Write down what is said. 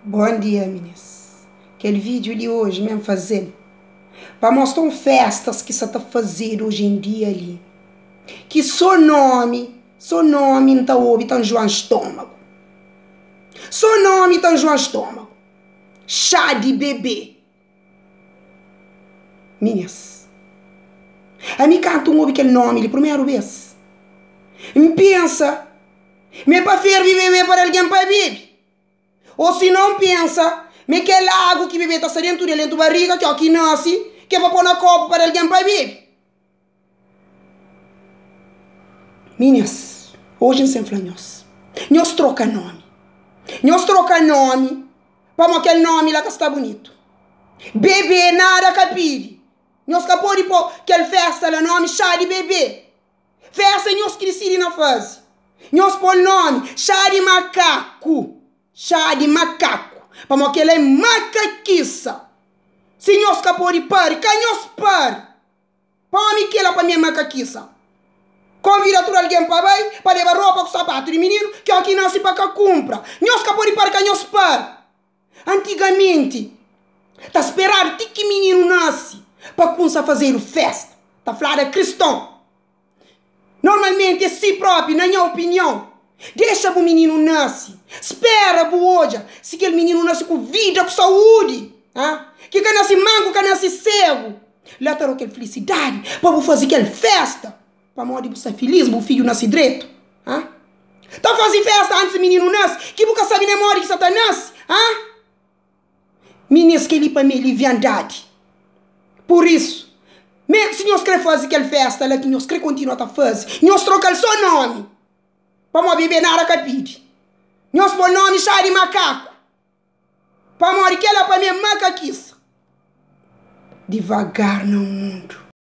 Bom dia, meninas. Aquele vídeo ali hoje mesmo fazendo para mostrar festas que você está fazendo hoje em dia ali. Que seu nome não está ouvindo, tá João Estômago. Seu nome tá João Estômago. Chá de bebê. Meninas. A mim canto ouve aquele nome ali, primeira vez. Me pensa. Me para ferver bebê para alguém para beber. Ou se não pensa, me aquele água que bebê está dentro da barriga, que é o que nasce, que é para pôr na copa para alguém para beber. Meninas, hoje em São Francisco, nós troca nome. Nós troca nome, para aquele nome lá que está bonito. Bebê nada capire. Nós capô de pôr aquele festa lá, nome chá de bebê. Festa nós crescemos na fase. Nós pôr nome chá de macaco. Chá de macaco. Para aquele é macaquiça. Se nós capô de par, que nós par. Para mim que ela para minha macaquiça. Convida todo alguém para vai, para levar roupa com sapato de menino, que aqui nasce para que compra. Nós capô de par, que nós par. Antigamente, tá esperando que menino nasce para começar a fazer festa. Tá falando cristão. Normalmente é si próprio, na minha opinião. Deixa o menino nasce. Espera hoje. Se aquele menino nasce com vida, com saúde. Que nasce manco, que nasce cego. Lá está aquela felicidade para fazer aquela festa. Para morrer você feliz, o filho nasce direito. Tá fazendo festa antes do menino nasce. Que nunca sabe nem morre que você nasce. Meninas que ele para mim liviandade. Por isso, mesmo se nós queremos fazer aquela festa, lá que nós queremos continuar a fazer, nós trocamos só nome. Para não beber nada capide. Nós põe nome chá de macaco. Para morrer que ela para mim macaquiça. Devagar no mundo.